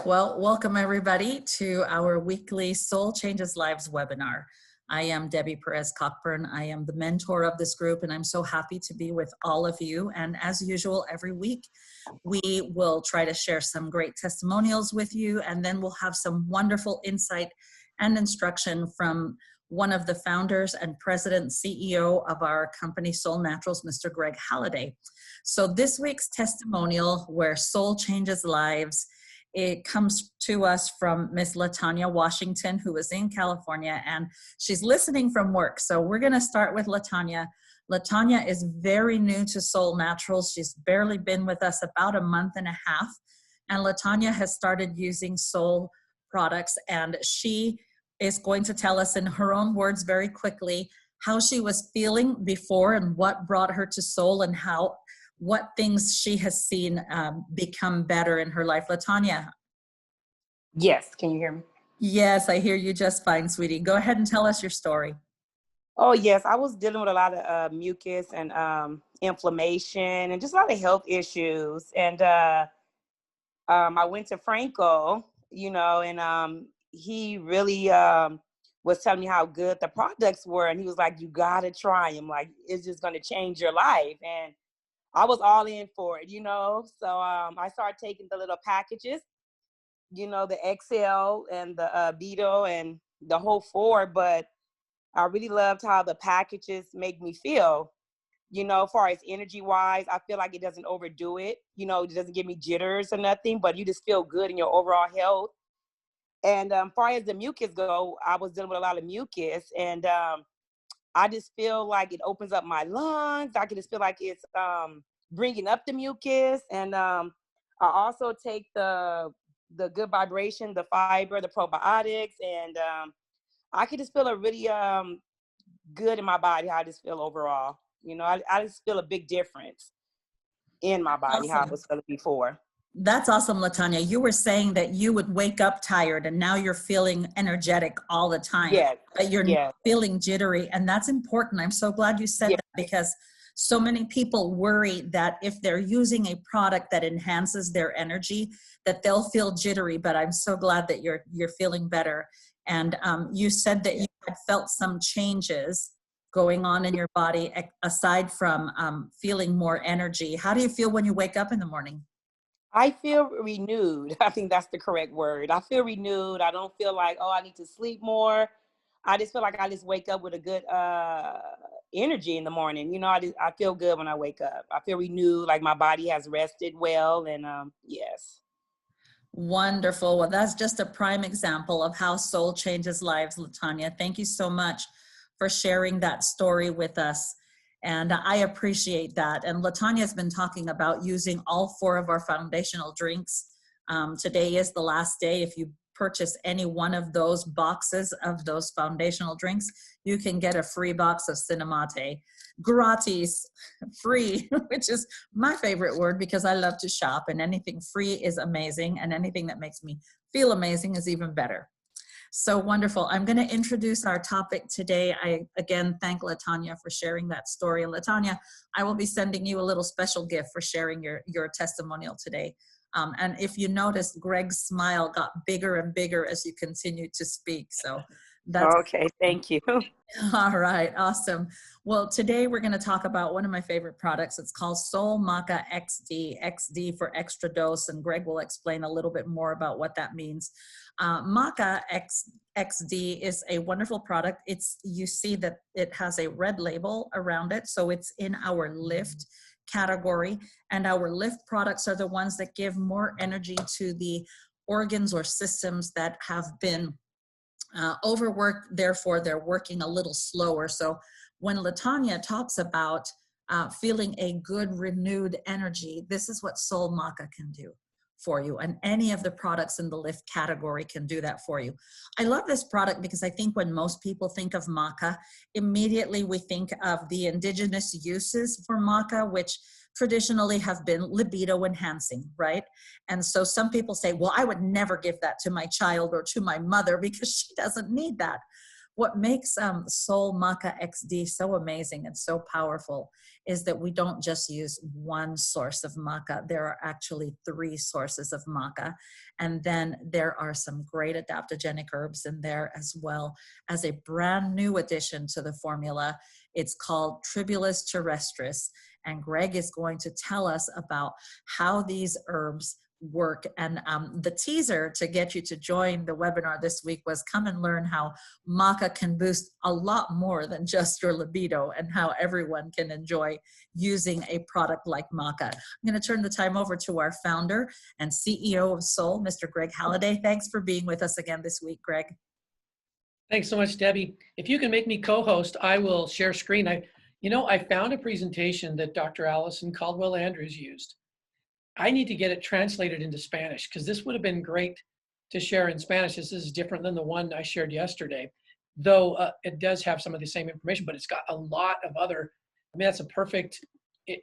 Well, welcome everybody to our weekly Soul Changes Lives webinar. I am Debbie Perez Cockburn. I am the mentor of this group, and I'm so happy to be with all of you. And as usual, every week, we will try to share some great testimonials with you, and then we'll have some wonderful insight and instruction from one of the founders and president CEO of our company, Soul Naturals, Mr. Greg Halliday. So this week's testimonial, where Soul Changes Lives, it comes to us from Miss LaTanya Washington, who is in California, and she's listening from work. So we're going to start with LaTanya. LaTanya is very new to Soul Naturals. She's barely been with us about a month and a half. And LaTanya has started using Soul products, and she is going to tell us in her own words very quickly how she was feeling before and what brought her to Soul and what things she has seen become better in her life. LaTanya. Yes, can you hear me? Yes, I hear you just fine, sweetie. Go ahead and tell us your story. Oh, yes, I was dealing with a lot of mucus and inflammation and just a lot of health issues. And I went to Franco, and he really was telling me how good the products were. And he was like, you got to try them. Like, it's just going to change your life. And I was all in for it, So I started taking the little packages, the XL and the Beetle and the whole 4. But I really loved how the packages make me feel, as far as energy-wise. I feel like it doesn't overdo it. It doesn't give me jitters or nothing, but you just feel good in your overall health. And as far as the mucus go, I was dealing with a lot of mucus. And I just feel like it opens up my lungs. I can just feel like it's bringing up the mucus. And I also take the good vibration, the fiber, the probiotics, and I can just feel a really good in my body, how I just feel overall. I just feel a big difference in my body, how I was feeling before. That's awesome, LaTanya. You were saying that you would wake up tired and now you're feeling energetic all the time. Yes. But you're not feeling jittery. And that's important. I'm so glad you said that, because so many people worry that if they're using a product that enhances their energy, that they'll feel jittery. But I'm so glad that you're feeling better. And you said that you had felt some changes going on in your body aside from feeling more energy. How do you feel when you wake up in the morning? I feel renewed. I think that's the correct word. I feel renewed. I don't feel like, oh, I need to sleep more. I just feel like I just wake up with a good energy in the morning. I feel good when I wake up. I feel renewed, like my body has rested well. And yes. Wonderful. Well, that's just a prime example of how Soul changes lives, LaTanya. Thank you so much for sharing that story with us. And I appreciate that. And LaTanya has been talking about using all 4 of our foundational drinks. Today is the last day. If you purchase any one of those boxes of those foundational drinks, you can get a free box of Cinemate. Gratis, free, which is my favorite word because I love to shop, and anything free is amazing, and anything that makes me feel amazing is even better. So wonderful. I'm going to introduce our topic today. I, again, thank LaTanya for sharing that story. And LaTanya, I will be sending you a little special gift for sharing your testimonial today. And if you noticed, Greg's smile got bigger and bigger as you continued to speak. So that's okay. Thank you. All right. Awesome. Well, today we're going to talk about one of my favorite products. It's called Soul MacaXD, XD for extra dose. And Greg will explain a little bit more about what that means. MacaXD is a wonderful product. You see that it has a red label around it. So it's in our lift category. And our lift products are the ones that give more energy to the organs or systems that have been overworked, therefore they're working a little slower. So when LaTanya talks about feeling a good renewed energy, this is what Soul Maca can do for you, and any of the products in the lift category can do that for you. I love this product because I think when most people think of maca, immediately we think of the indigenous uses for maca, which traditionally have been libido enhancing, right? And so some people say, well, I would never give that to my child or to my mother because she doesn't need that. What makes Solle MacaXD so amazing and so powerful is that we don't just use one source of maca. There are actually 3 sources of maca. And then there are some great adaptogenic herbs in there, as well as a brand new addition to the formula. It's called Tribulus terrestris. And Greg is going to tell us about how these herbs work. And the teaser to get you to join the webinar this week was come and learn how maca can boost a lot more than just your libido, and how everyone can enjoy using a product like maca. I'm going to turn the time over to our founder and CEO of Solle, Mr. Greg Halliday. Thanks for being with us again this week, Greg. Thanks so much, Debbie. If you can make me co-host, I will share screen. I found a presentation that Dr. Allison Caldwell Andrews used. I need to get it translated into Spanish, because this would have been great to share in Spanish. This is different than the one I shared yesterday, though it does have some of the same information, but it's got a lot of other, that's a perfect,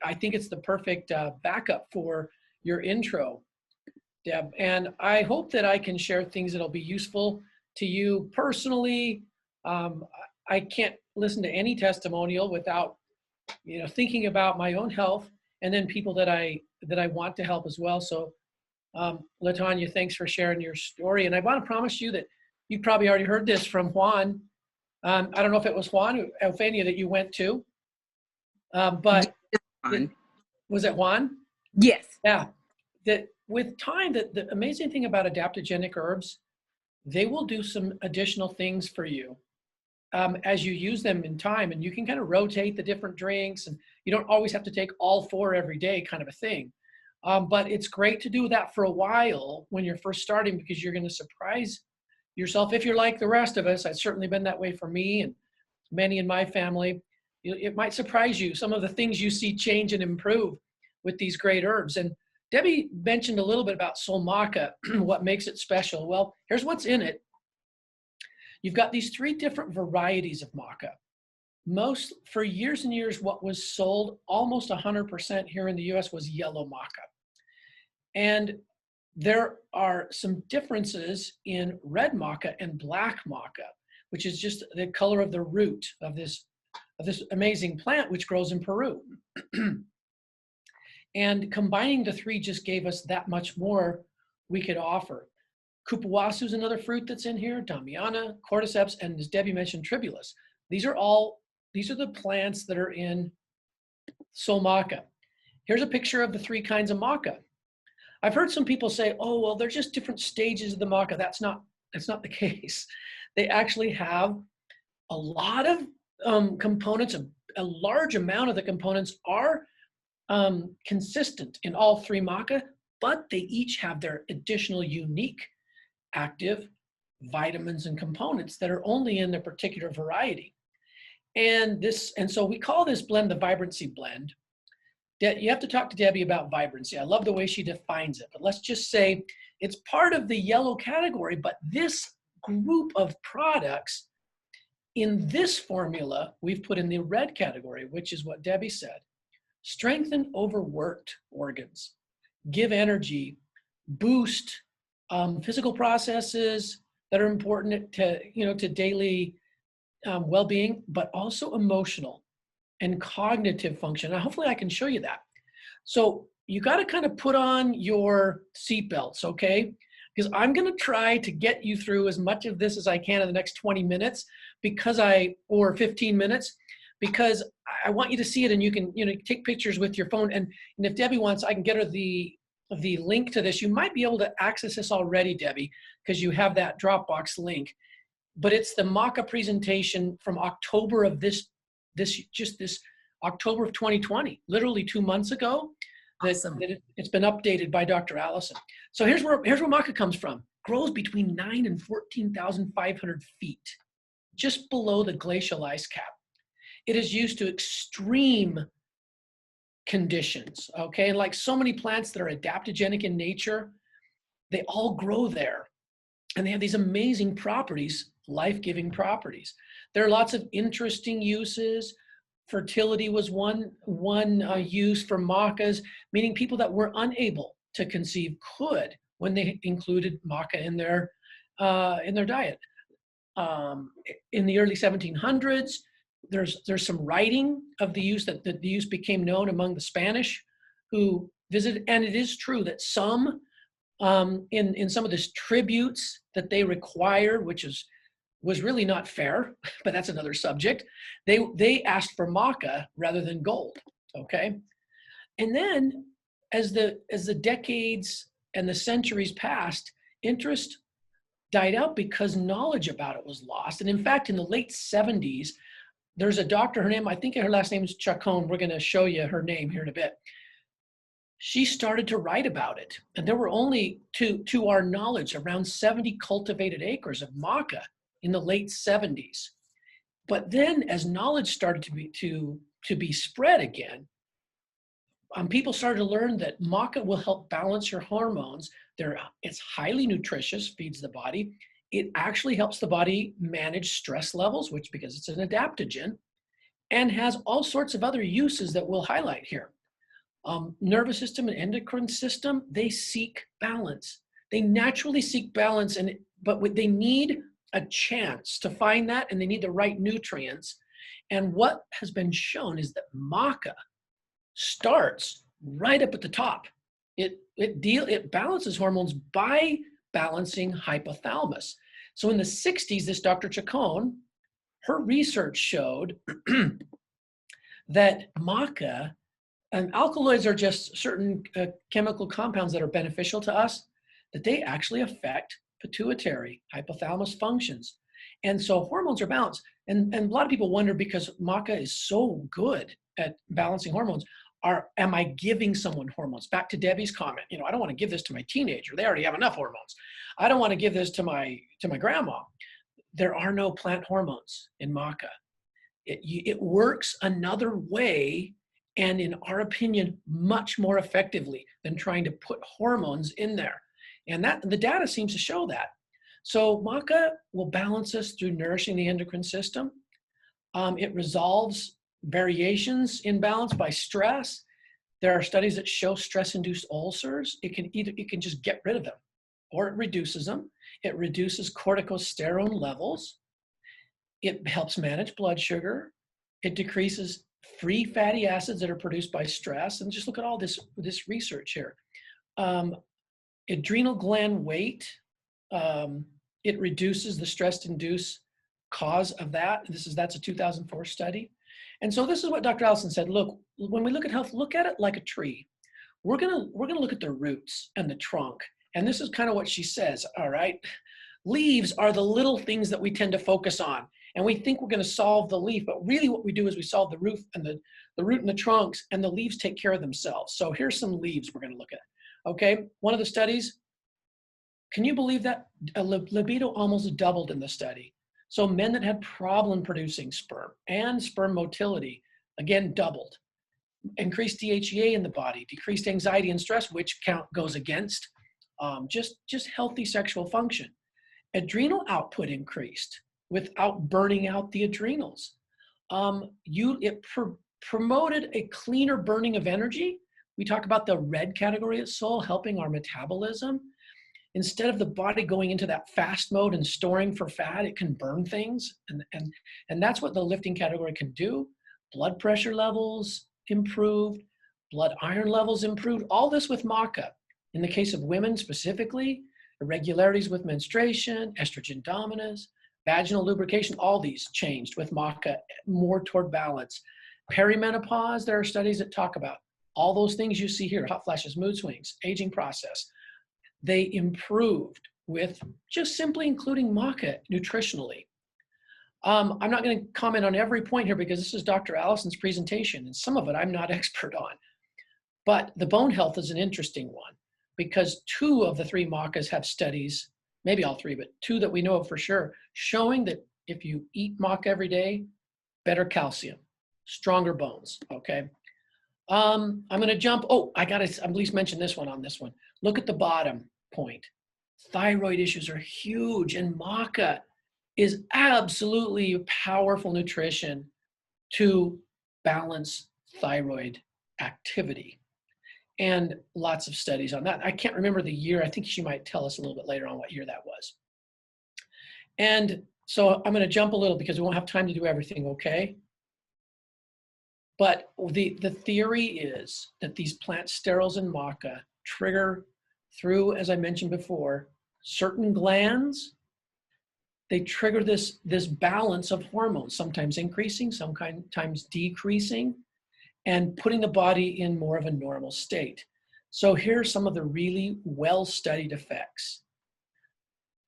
I think it's the perfect backup for your intro, Deb. And I hope that I can share things that'll be useful to you personally. I can't listen to any testimonial without, thinking about my own health, and then people that I want to help as well. So LaTanya, thanks for sharing your story. And I want to promise you that you probably already heard this from Juan. I don't know if it was Juan, Eufenia, that you went to, but was it Juan? Yes. Yeah. That with time, that the amazing thing about adaptogenic herbs, they will do some additional things for you as you use them in time, and you can kind of rotate the different drinks, and you don't always have to take all 4 every day, kind of a thing. But it's great to do that for a while when you're first starting, because you're going to surprise yourself. If you're like the rest of us, I've certainly been that way for me and many in my family. It might surprise you, some of the things you see change and improve with these great herbs. And Debbie mentioned a little bit about Solle Maca, what makes it special. Well, here's what's in it. You've got these 3 different varieties of maca. For years and years, what was sold almost 100% here in the US was yellow maca. And there are some differences in red maca and black maca, which is just the color of the root of this amazing plant, which grows in Peru. And combining the 3 just gave us that much more we could offer. Cupuaçu is another fruit that's in here, Damiana, cordyceps, and as Debbie mentioned, Tribulus. These are the plants that are in Solle Maca. Here's a picture of the 3 kinds of maca. I've heard some people say, oh, well, they're just different stages of the maca. That's not the case. They actually have a lot of components. A large amount of the components are consistent in all 3 maca, but they each have their additional unique active vitamins and components that are only in a particular variety. And so we call this blend the vibrancy blend. You have to talk to Debbie about vibrancy. I love the way she defines it, but let's just say it's part of the yellow category, but this group of products in this formula, we've put in the red category, which is what Debbie said. Strengthen overworked organs, give energy, boost physical processes that are important to daily well-being, but also emotional and cognitive function. Now, hopefully I can show you that. So you got to kind of put on your seatbelts, okay? Because I'm going to try to get you through as much of this as I can in the next 20 minutes, or 15 minutes, because I want you to see it, and you can take pictures with your phone. And if Debbie wants, I can get her the link to this. You might be able to access this already, Debbie, because you have that Dropbox link. But it's the maca presentation from October of this October of 2020, literally 2 months ago. Awesome. It's been updated by Dr. Allison. So here's where maca comes from. Grows between 9 and 14,500 feet, just below the glacial ice cap. It is used to extreme conditions, okay? And like so many plants that are adaptogenic in nature, they all grow there. And they have these amazing properties, life-giving properties. There are lots of interesting uses. Fertility was one use for macas, meaning people that were unable to conceive could, when they included maca in their diet. in the early 1700s. There's some writing of the use that the use became known among the Spanish who visited, and it is true that some in some of the tributes that they required, which was really not fair, but that's another subject. They asked for maca rather than gold. Okay, and then as the decades and the centuries passed, interest died out because knowledge about it was lost. And in fact, in the late 70s, there's a doctor, her name, I think her last name is Chacon. We're going to show you her name here in a bit. She started to write about it. And there were only, to our knowledge, around 70 cultivated acres of maca in the late 70s. But then as knowledge started to be spread again, people started to learn that maca will help balance your hormones. It's highly nutritious, feeds the body. It actually helps the body manage stress levels, which because it's an adaptogen, and has all sorts of other uses that we'll highlight here. Nervous system and endocrine system, they seek balance. They naturally seek balance, but they need a chance to find that, and they need the right nutrients. And what has been shown is that maca starts right up at the top. It balances hormones by balancing hypothalamus. So in the 60s, this Dr. Chacon, her research showed that maca, and alkaloids are just certain chemical compounds that are beneficial to us, that they actually affect pituitary hypothalamus functions. And so hormones are balanced. And a lot of people wonder, because maca is so good at balancing hormones, am I giving someone hormones? Back to Debbie's comment, I don't want to give this to my teenager. They already have enough hormones. I don't want to give this to my grandma. There are no plant hormones in maca. It works another way, and in our opinion, much more effectively than trying to put hormones in there. And the data seems to show that. So maca will balance us through nourishing the endocrine system. It resolves variations in balance by stress. There are studies that show stress-induced ulcers. It can just get rid of them, or it reduces them. It reduces corticosterone levels. It helps manage blood sugar. It decreases free fatty acids that are produced by stress. And just look at all this research here. Adrenal gland weight, it reduces the stress-induced cause of that. That's a 2004 study. And so this is what Dr. Allison said. Look, when we look at health, look at it like a tree. We're gonna look at the roots and the trunk. And this is kind of what she says, all right? Leaves are the little things that we tend to focus on. And we think we're gonna solve the leaf, but really what we do is we solve the root and the root and the trunks, and the leaves take care of themselves. So here's some leaves we're gonna look at. Okay, one of the studies, can you believe that? Libido almost doubled in the study. So men that had problem producing sperm and sperm motility, again, doubled. Increased DHEA in the body, decreased anxiety and stress, which goes against just healthy sexual function. Adrenal output increased without burning out the adrenals. It promoted a cleaner burning of energy. We talk about the red category at Solle helping our metabolism. Instead of the body going into that fast mode and storing for fat, it can burn things. And that's what the lifting category can do. Blood pressure levels improved, blood iron levels improved, all this with maca. In the case of women specifically, irregularities with menstruation, estrogen dominance, vaginal lubrication, all these changed with maca, more toward balance. Perimenopause, there are studies that talk about all those things you see here, hot flashes, mood swings, aging process. They improved with just simply including maca nutritionally. I'm not going to comment on every point here because this is Dr. Allison's presentation, and some of it I'm not expert on. But the bone health is an interesting one because 2 of the 3 macas have studies, maybe all 3, but 2 that we know of for sure, showing that if you eat maca every day, better calcium, stronger bones, okay? I'm going to jump. Oh, I got to at least mention this one on this one. Look at the bottom point. Thyroid issues are huge, and maca is absolutely powerful nutrition to balance thyroid activity. And lots of studies on that. I can't remember the year. I think she might tell us a little bit later on what year that was. And So I'm going to jump a little because we won't have time to do everything, okay? But the theory is that these plant sterols in maca trigger through, as I mentioned before, certain glands. They trigger this balance of hormones, sometimes increasing, sometimes decreasing, and putting the body in more of a normal state. So here are some of the really well-studied effects.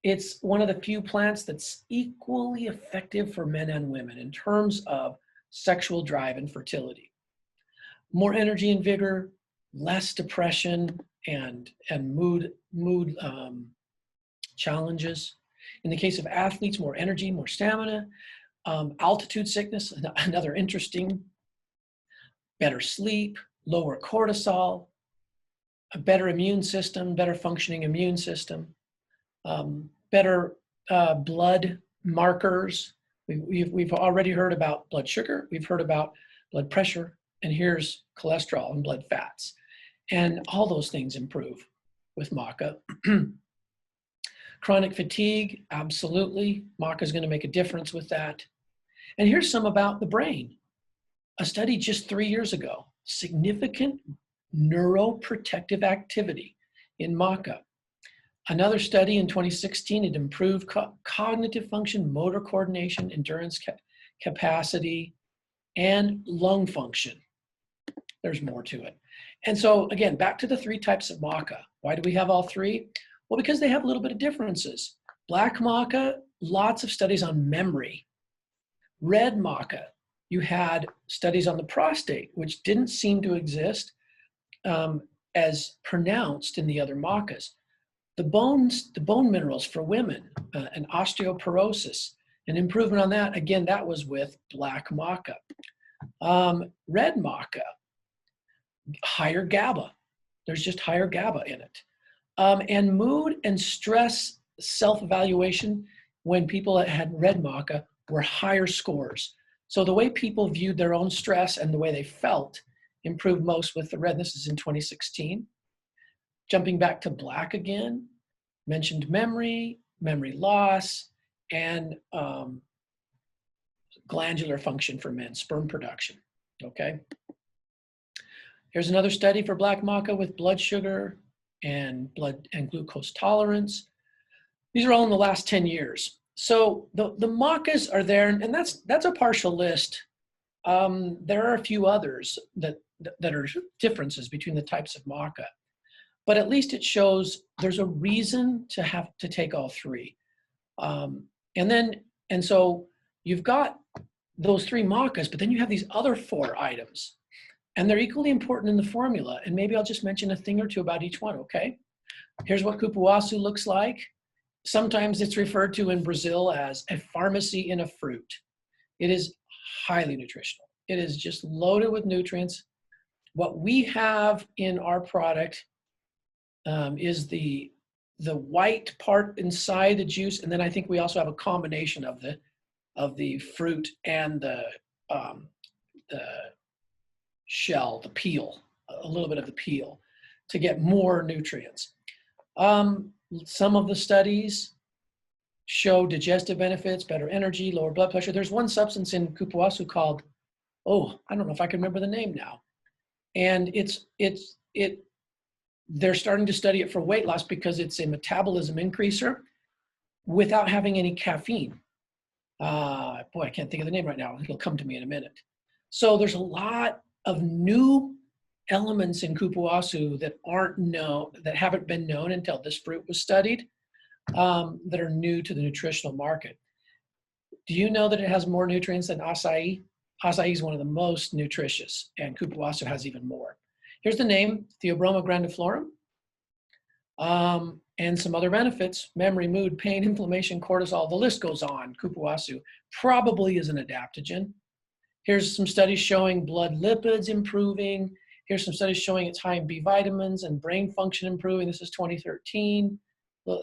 It's one of the few plants that's equally effective for men and women in terms of sexual drive and fertility. More energy and vigor, less depression and mood challenges. In the case of athletes, more energy, more stamina. Altitude sickness, another interesting. Better sleep, lower cortisol, a better immune system, better functioning immune system, better blood markers. We've already heard about blood sugar, we've heard about blood pressure, and here's cholesterol and blood fats. And all those things improve with maca. Chronic fatigue, absolutely. Maca is going to make a difference with that. And here's some about the brain. A study just 3 years ago, significant neuroprotective activity in maca. Another study in 2016, it improved cognitive function, motor coordination, endurance capacity, and lung function. There's more to it. And so again, back to the 3 types of maca. Why do we have all 3? Well, because they have a little bit of differences. Black maca, lots of studies on memory. Red maca, you had studies on the prostate, which didn't seem to exist as pronounced in the other macas. The bone minerals for women, and osteoporosis, an improvement on that, again, that was with black maca. Red maca, higher GABA. There's just higher GABA in it. And mood and stress self-evaluation when people that had red maca were higher scores. So the way people viewed their own stress and the way they felt improved most with the red. This is in 2016. Jumping back to black again, mentioned memory loss, and glandular function for men, sperm production, okay? Here's another study for black maca with blood sugar and blood and glucose tolerance. These are all in the last 10 years. So the macas are there, and that's a partial list. There are a few others that are differences between the types of maca, but at least it shows there's a reason to have to take all 3. And so you've got those 3 macas, but then you have these other 4 items, and they're equally important in the formula. And maybe I'll just mention a thing or two about each one, okay? Here's what cupuaçu looks like. Sometimes it's referred to in Brazil as a pharmacy in a fruit. It is highly nutritional. It is just loaded with nutrients. What we have in our product is the white part inside the juice, and then I think we also have a combination of the fruit and the shell, the peel, a little bit of the peel, to get more nutrients. Some of the studies show digestive benefits, better energy, lower blood pressure. There's one substance in cupuaçu called, I don't know if I can remember the name now. And they're starting to study it for weight loss because it's a metabolism increaser without having any caffeine. I can't think of the name right now. It'll come to me in a minute. So there's a lot of new elements in cupuaçu that haven't been known until this fruit was studied, that are new to the nutritional market. Do you know that it has more nutrients than acai? Acai is one of the most nutritious, and cupuaçu has even more. Here's the name, Theobroma grandiflorum, and some other benefits: memory, mood, pain, inflammation, cortisol. The list goes on. Cupuaçu probably is an adaptogen. Here's some studies showing blood lipids improving. Here's some studies showing it's high in B vitamins and brain function improving. This is 2013.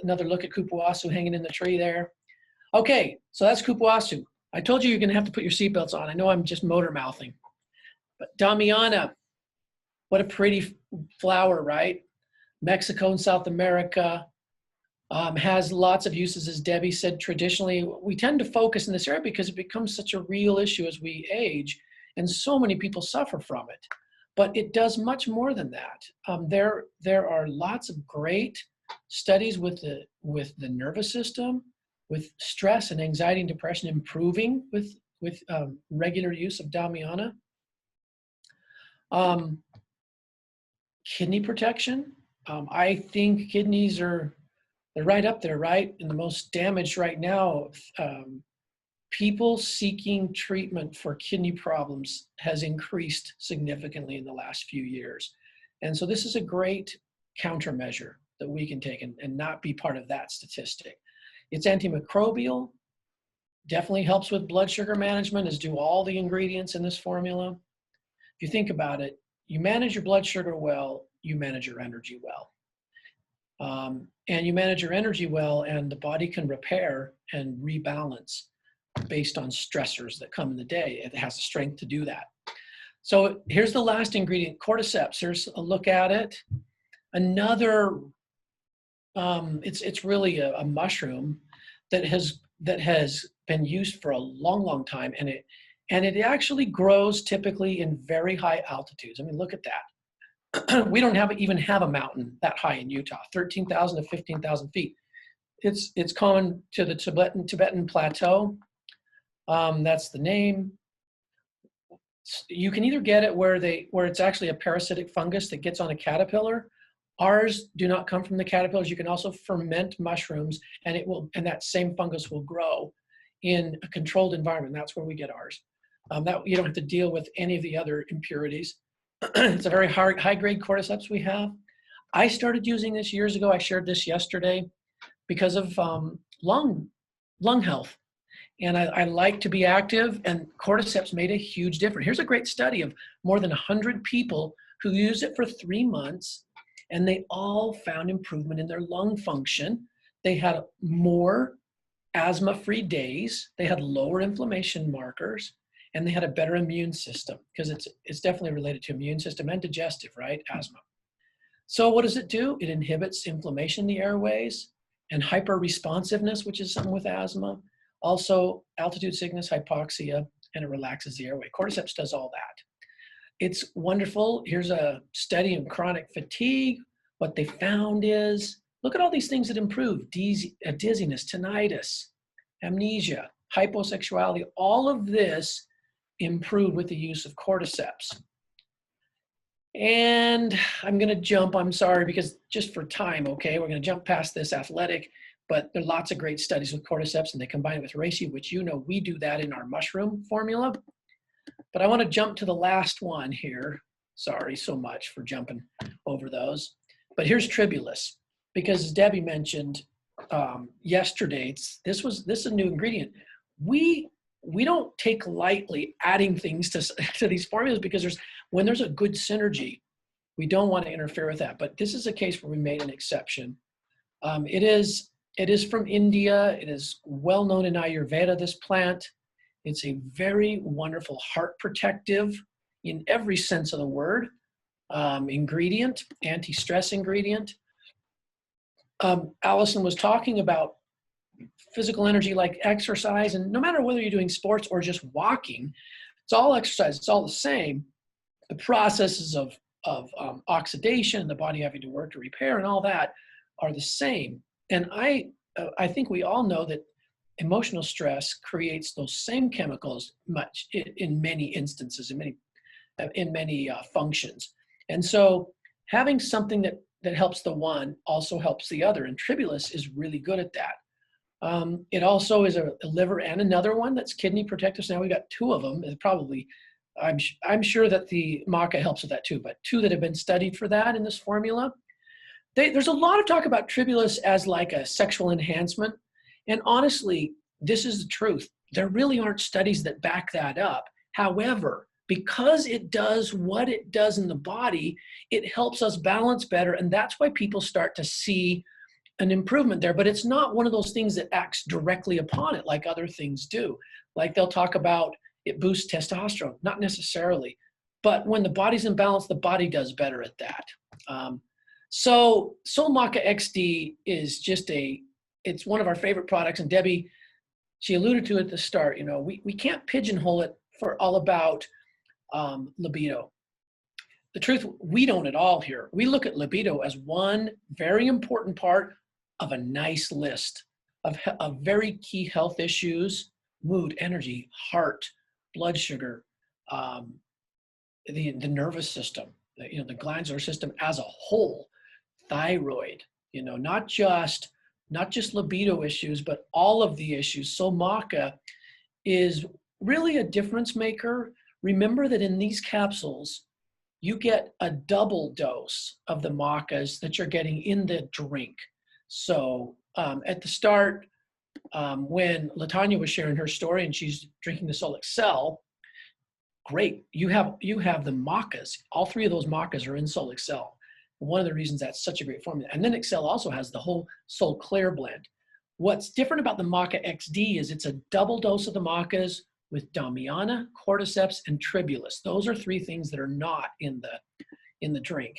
Another look at cupuaçu hanging in the tree there. Okay, so that's cupuaçu. I told you you're gonna have to put your seatbelts on. I know I'm just motor mouthing. But Damiana, what a pretty flower, right? Mexico and South America. has lots of uses, as Debbie said. Traditionally, we tend to focus in this area because it becomes such a real issue as we age, and so many people suffer from it. But it does much more than that. There are lots of great studies with the nervous system, with stress and anxiety and depression improving with regular use of Damiana. Kidney protection. I think kidneys they're right up there, right? And the most damaged right now. People seeking treatment for kidney problems has increased significantly in the last few years. And so this is a great countermeasure that we can take and not be part of that statistic. It's antimicrobial, definitely helps with blood sugar management, as do all the ingredients in this formula. If you think about it, you manage your blood sugar well, you manage your energy well. And you manage your energy well, and the body can repair and rebalance based on stressors that come in the day. It has the strength to do that. So here's the last ingredient, cordyceps. Here's a look at it. Another, it's really a mushroom that has been used for a long, long time, and it actually grows typically in very high altitudes. I mean, look at that. We don't even have a mountain that high in Utah, 13,000 to 15,000 feet. It's common to the Tibetan plateau. That's the name. You can either get it where it's actually a parasitic fungus that gets on a caterpillar. Ours do not come from the caterpillars. You can also ferment mushrooms, and that same fungus will grow in a controlled environment. That's where we get ours. That you don't have to deal with any of the other impurities. It's a very high-grade cordyceps we have. I started using this years ago. I shared this yesterday because of lung health. And I like to be active, and cordyceps made a huge difference. Here's a great study of more than 100 people who used it for 3 months, and they all found improvement in their lung function. They had more asthma-free days, they had lower inflammation markers, and they had a better immune system, because it's definitely related to immune system and digestive, right? Asthma. So what does it do? It inhibits inflammation in the airways and hyper-responsiveness, which is something with asthma. Also, altitude sickness, hypoxia, and it relaxes the airway. Cordyceps does all that. It's wonderful. Here's a study in chronic fatigue. What they found is, look at all these things that improve. Dizziness, tinnitus, amnesia, hyposexuality. All of this improved with the use of cordyceps. And I'm going to jump, I'm sorry, because just for time, okay, we're going to jump past this athletic. But there are lots of great studies with cordyceps, and they combine it with reishi, which we do that in our mushroom formula. But I want to jump to the last one here. Sorry so much for jumping over those. But here's tribulus, because as Debbie mentioned yesterday, this is a new ingredient. We don't take lightly adding things to these formulas, because when there's a good synergy, we don't want to interfere with that. But this is a case where we made an exception. It is from India. It is well known in Ayurveda, this plant. It's a very wonderful heart protective, in every sense of the word, ingredient, anti-stress ingredient. Allison was talking about physical energy like exercise, and no matter whether you're doing sports or just walking, it's all exercise, it's all the same. The processes of oxidation, the body having to work to repair and all that are the same. And I think we all know that emotional stress creates those same chemicals in many instances, in many functions. And so having something that helps the one also helps the other, and tribulus is really good at that. It also is a liver and another one that's kidney protective. So now we've got 2 of them. I'm sure that the maca helps with that too, but 2 that have been studied for that in this formula. There's a lot of talk about tribulus as like a sexual enhancement. And honestly, this is the truth. There really aren't studies that back that up. However, because it does what it does in the body, it helps us balance better. And that's why people start to see an improvement there. But it's not one of those things that acts directly upon it like other things do. Like they'll talk about it boosts testosterone, not necessarily. But when the body's in balance, the body does better at that. So Soul MacaXD is just it's one of our favorite products. And Debbie, she alluded to it at the start, we can't pigeonhole it for all about libido. The truth, we don't at all here. We look at libido as one very important part of a nice list of very key health issues: mood, energy, heart, blood sugar, the nervous system, the glandular system as a whole, thyroid, not just libido issues, but all of the issues. So Maca is really a difference maker. Remember that in these capsules, you get a double dose of the macas that you're getting in the drink. So at the start, when LaTanya was sharing her story and she's drinking the Solle Excel, great. You have the macas. All three of those macas are in Solle Excel. One of the reasons that's such a great formula. And then Excel also has the whole Soul Claire blend. What's different about the MacaXD is it's a double dose of the macas with Damiana, cordyceps, and tribulus. Those are three things that are not in the drink.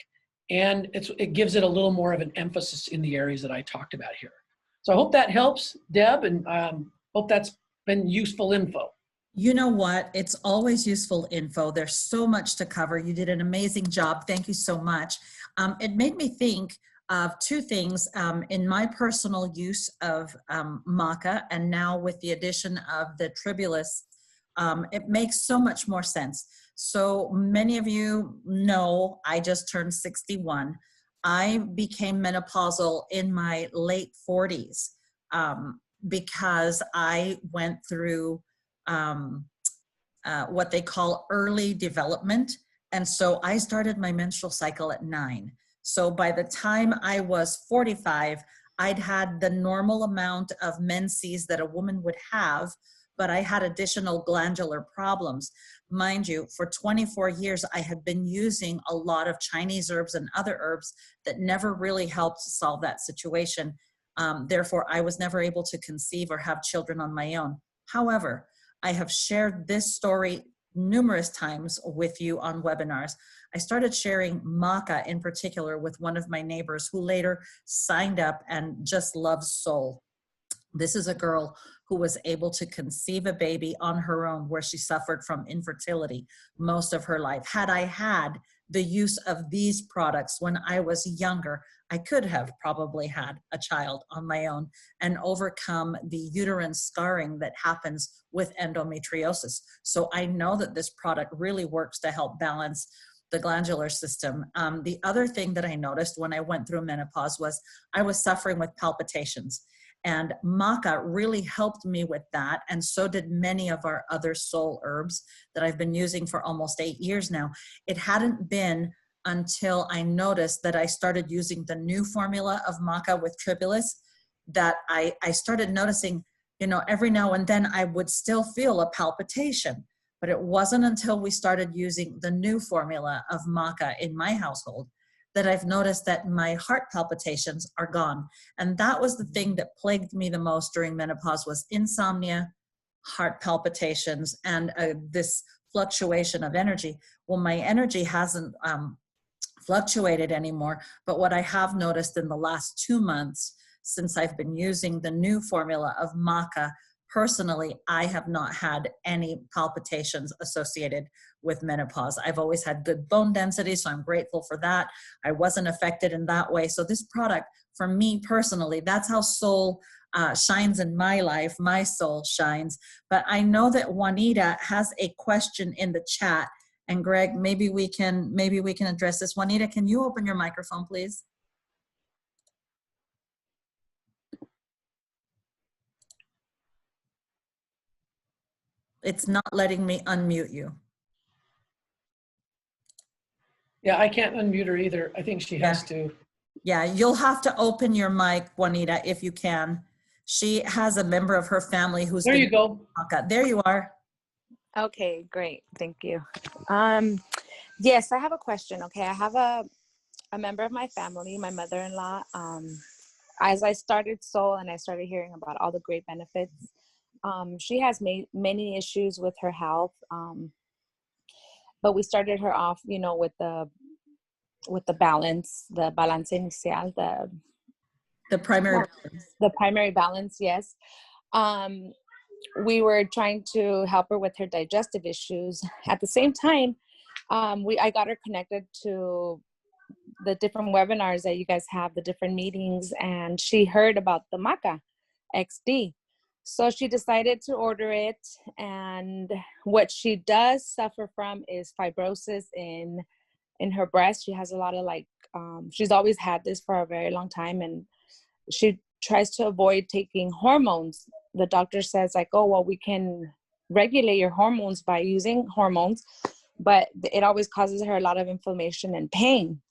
And it gives it a little more of an emphasis in the areas that I talked about here. So I hope that helps, Deb, and hope that's been useful info. You know what? It's always useful info. There's so much to cover. You did an amazing job. Thank you so much. It made me think of two things in my personal use of maca, and now with the addition of the tribulus, it makes so much more sense. So many of you know I just turned 61. I became menopausal in my late 40s because I went through what they call early development. And so I started my menstrual cycle at 9. So by the time I was 45, I'd had the normal amount of menses that a woman would have, but I had additional glandular problems. Mind you, for 24 years, I had been using a lot of Chinese herbs and other herbs that never really helped solve that situation. Therefore, I was never able to conceive or have children on my own. However, I have shared this story numerous times with you on webinars. I started sharing maca in particular with one of my neighbors who later signed up and just loves Soul. This is a girl who was able to conceive a baby on her own, where she suffered from infertility most of her life. Had I had the use of these products when I was younger, I could have probably had a child on my own and overcome the uterine scarring that happens with endometriosis. So I know that this product really works to help balance the glandular system. The other thing that I noticed when I went through menopause was I was suffering with palpitations. And maca really helped me with that. And so did many of our other soul herbs that I've been using for almost 8 years now. It hadn't been until I noticed that I started using the new formula of maca with tribulus that I started noticing, every now and then I would still feel a palpitation. But it wasn't until we started using the new formula of maca in my household that I've noticed that my heart palpitations are gone. And that was the thing that plagued me the most during menopause, was insomnia, heart palpitations, and this fluctuation of energy. Well, my energy hasn't fluctuated anymore, but what I have noticed in the last 2 months since I've been using the new formula of maca, personally, I have not had any palpitations associated with menopause. I've always had good bone density, so I'm grateful for that. I wasn't affected in that way. So this product, for me personally, that's how Soul shines in my life. My soul shines. But I know that Juanita has a question in the chat. And Greg, maybe we can address this. Juanita, can you open your microphone, please? It's not letting me unmute you. Yeah, I can't unmute her either. I think she has to. Yeah, you'll have to open your mic, Juanita, if you can. She has a member of her family who's there. You go. There you are. Okay, great. Thank you. Yes, I have a question. Okay, I have a member of my family, my mother-in-law. As I started Soul and I started hearing about all the great benefits, she has many issues with her health. But we started her off, with the with the balance, the balance inicial, The primary. the primary balance, yes. We were trying to help her with her digestive issues. At the same time, I got her connected to the different webinars that you guys have, the different meetings, and she heard about the MacaXD. So she decided to order it. And what she does suffer from is fibrosis in her breast. She has a lot of she's always had this for a very long time, and she tries to avoid taking hormones. The doctor says oh, well, we can regulate your hormones by using hormones, but it always causes her a lot of inflammation and pain.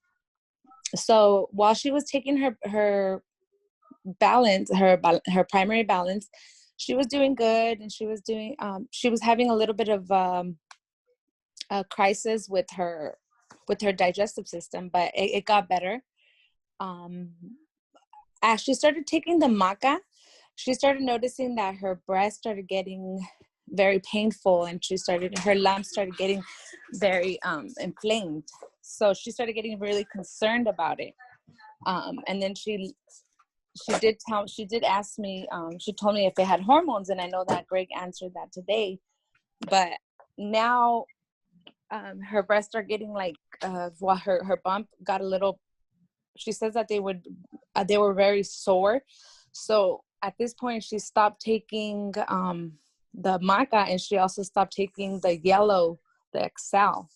So while she was taking her balance, her primary balance, she was doing good, and she was having a little bit of a crisis with her digestive system, but it got better. As she started taking the maca, she started noticing that her breast started getting very painful, and her lumps started getting very inflamed. So she started getting really concerned about it. And then she did ask me, she told me if they had hormones, and I know that Greg answered that today. But now her breasts are getting her bump got a little, she says that they were very sore. So at this point, she stopped taking the maca, and she also stopped taking the Excel.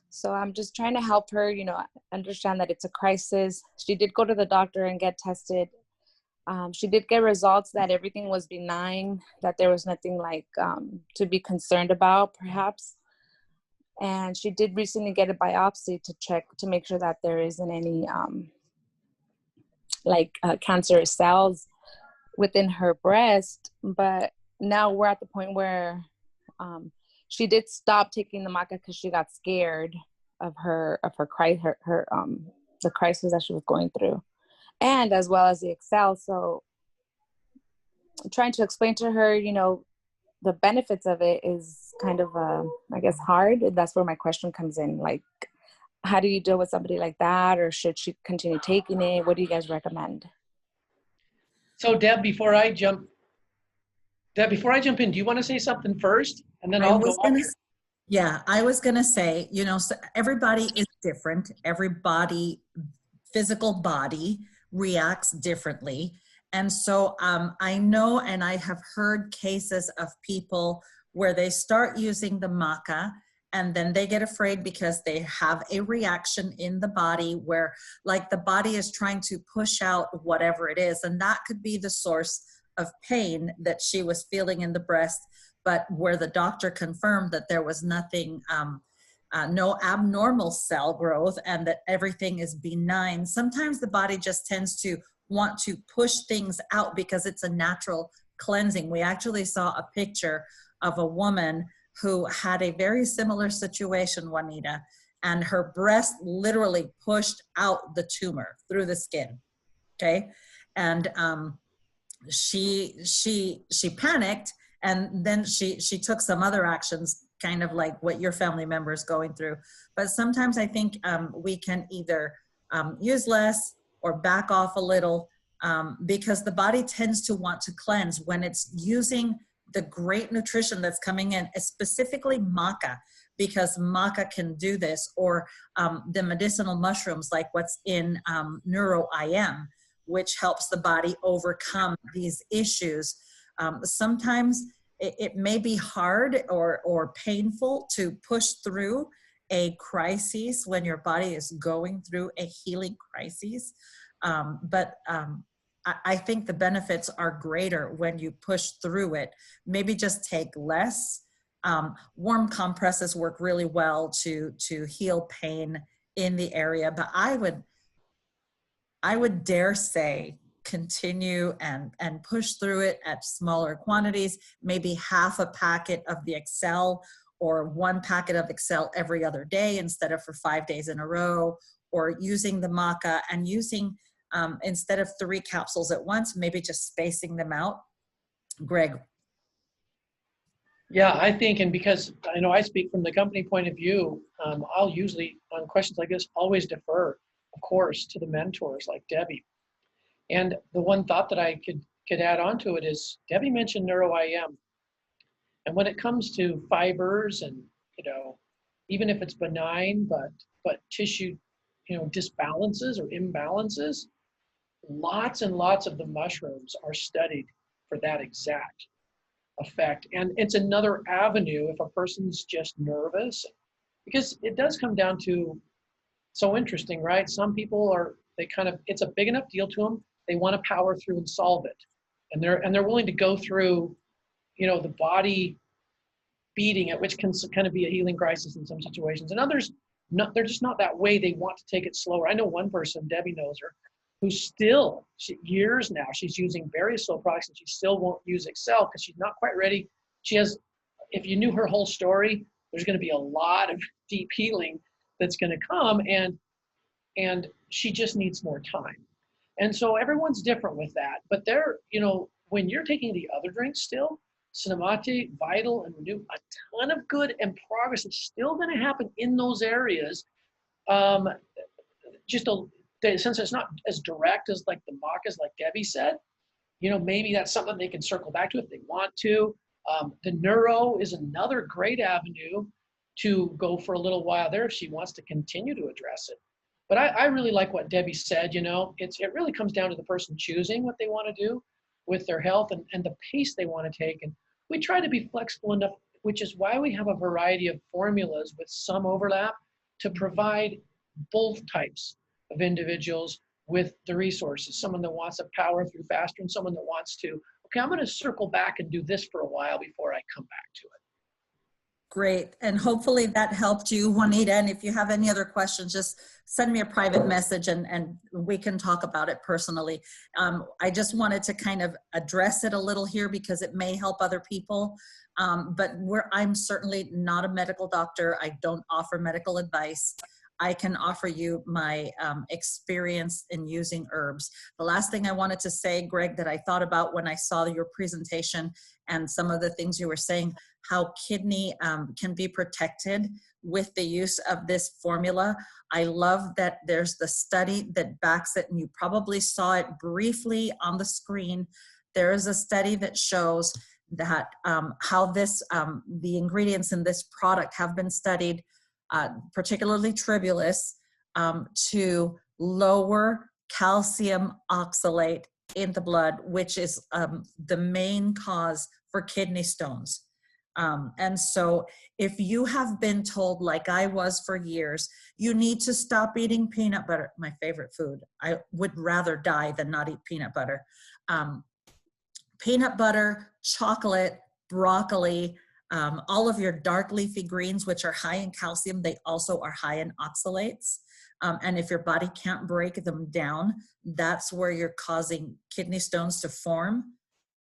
So I'm just trying to help her, understand that it's a crisis. She did go to the doctor and get tested. She did get results that everything was benign, that there was nothing to be concerned about, perhaps. And she did recently get a biopsy to check to make sure that there isn't any cancerous cells within her breast. But now we're at the point where she did stop taking the maca because she got scared of the crisis that she was going through, and as well as the Excel. So I'm trying to explain to her, the benefits of it is kind of, I guess, hard. And that's where my question comes in. How do you deal with somebody like that? Or should she continue taking it? What do you guys recommend? So Deb, before I jump in, do you want to say something first? And then I'll go after. Yeah, I was going to say, so everybody is different. Everybody, physical body reacts differently. And so I know, and I have heard cases of people where they start using the maca, and then they get afraid because they have a reaction in the body where the body is trying to push out whatever it is. And that could be the source of pain that she was feeling in the breast, but where the doctor confirmed that there was nothing, no abnormal cell growth, and that everything is benign. Sometimes the body just tends to want to push things out because it's a natural cleansing. We actually saw a picture of a woman who had a very similar situation, Juanita, and her breast literally pushed out the tumor through the skin. Okay. And she panicked, and then she took some other actions, kind of like what your family member is going through. But sometimes I think we can either use less or back off a little, because the body tends to want to cleanse when it's using the great nutrition that's coming in, specifically maca, because maca can do this, or the medicinal mushrooms like what's in NeuroIM, which helps the body overcome these issues. Sometimes it may be hard or painful to push through a crisis when your body is going through a healing crisis. But I think the benefits are greater when you push through it. Maybe just take less. Warm compresses work really well to heal pain in the area, but I would dare say continue and push through it at smaller quantities, maybe half a packet of the Excel or one packet of Excel every other day instead of for 5 days in a row, or using the maca and using, instead of 3 capsules at once, maybe just spacing them out. Greg. Yeah, I think, and because I know I speak from the company point of view, I'll usually, on questions like this, always defer. of course, to the mentors like Debbie. And the one thought that I could add on to it is Debbie mentioned neuro-IM. And when it comes to fibers and, even if it's benign, but tissue, disbalances or imbalances, lots and lots of the mushrooms are studied for that exact effect. And it's another avenue if a person's just nervous, because it does come down to, so interesting, right? Some people it's a big enough deal to them. They want to power through and solve it. And they're willing to go through, the body beating it, which can kind of be a healing crisis in some situations. And others, they're just not that way. They want to take it slower. I know one person, Debbie knows her, who still, years now, she's using various slow products and she still won't use Excel because she's not quite ready. If you knew her whole story, there's going to be a lot of deep healing that's going to come, and she just needs more time. And so everyone's different with that. But when you're taking the other drinks still, Cinemate, Vital, and Renew, a ton of good and progress is still going to happen in those areas. Since it's not as direct as like the Macas, like Debbie said, maybe that's something they can circle back to if they want to. The neuro is another great avenue to go for a little while there if she wants to continue to address it. But I really like what Debbie said. It really comes down to the person choosing what they want to do with their health and the pace they want to take. And we try to be flexible enough, which is why we have a variety of formulas with some overlap to provide both types of individuals with the resources. Someone that wants to power through faster and someone that wants to, okay, I'm going to circle back and do this for a while before I come back to it. Great. And hopefully that helped you, Juanita. And if you have any other questions, just send me a private message and we can talk about it personally. I just wanted to kind of address it a little here because it may help other people. But I'm certainly not a medical doctor. I don't offer medical advice. I can offer you my experience in using herbs. The last thing I wanted to say, Greg, that I thought about when I saw your presentation and some of the things you were saying, how kidney can be protected with the use of this formula. I love that there's the study that backs it, and you probably saw it briefly on the screen. There is a study that shows that how the ingredients in this product have been studied, particularly tribulus, to lower calcium oxalate in the blood, which is the main cause for kidney stones. And so if you have been told, like I was for years, you need to stop eating peanut butter, my favorite food. I would rather die than not eat peanut butter. Peanut butter, chocolate, broccoli, all of your dark leafy greens, which are high in calcium, they also are high in oxalates. And if your body can't break them down, that's where you're causing kidney stones to form.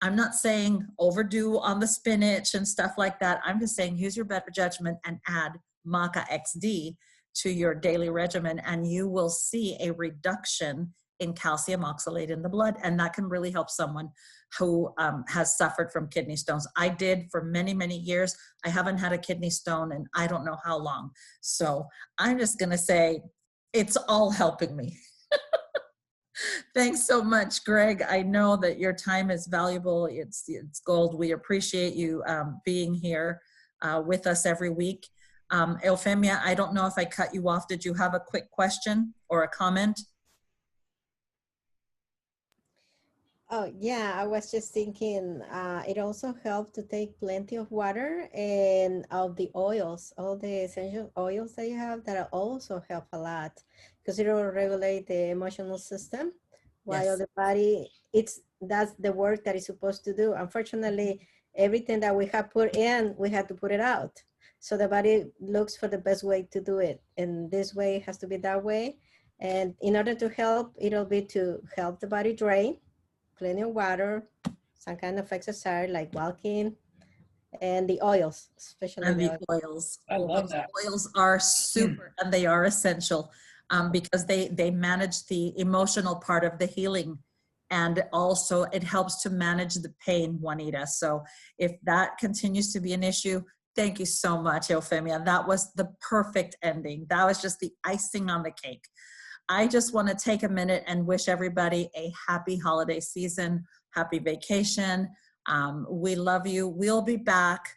I'm not saying overdo on the spinach and stuff like that. I'm just saying use your better judgment and add MacaXD to your daily regimen, and you will see a reduction in calcium oxalate in the blood. And that can really help someone who has suffered from kidney stones. I did for many, many years. I haven't had a kidney stone in I don't know how long. So I'm just going to say it's all helping me. Thanks so much, Greg. I know that your time is valuable. It's gold. We appreciate you being here with us every week. Eufemia, I don't know if I cut you off. Did you have a quick question or a comment? Oh, yeah, I was just thinking it also helps to take plenty of water and of the oils, all the essential oils that you have that also help a lot because it will regulate the emotional system while Yes. the body, that's the work that it's supposed to do. Unfortunately, everything that we have put in, we have to put it out. So the body looks for the best way to do it. And this way has to be that way. And in order to help, it'll be to help the body drain, plenty of water, some kind of exercise like walking, and the oils, especially And the the oils. oils. I love that. Oils are super and they are essential because they manage the emotional part of the healing. And also it helps to manage the pain, Juanita. So if that continues to be an issue, thank you so much, Eufemia. That was the perfect ending. That was just the icing on the cake. I just want to take a minute and wish everybody a happy holiday season, happy vacation. We love you. We'll be back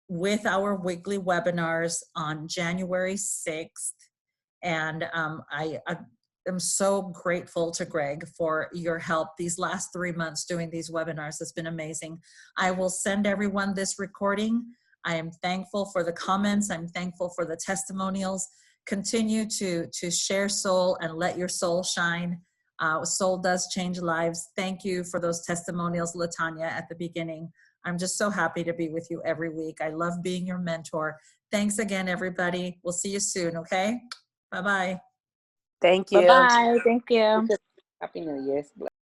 with our weekly webinars on January 6th. And I am so grateful to Greg for your help these last 3 months doing these webinars. It's been amazing. I will send everyone this recording. I am thankful for the comments. I'm thankful for the testimonials. Continue to share soul and let your soul shine. Soul does change lives. Thank you for those testimonials, LaTanya, at the beginning. I'm just so happy to be with you every week. I love being your mentor. Thanks again, everybody. We'll see you soon, okay? Bye-bye. Thank you. Bye-bye. Thank you. Happy New Year's.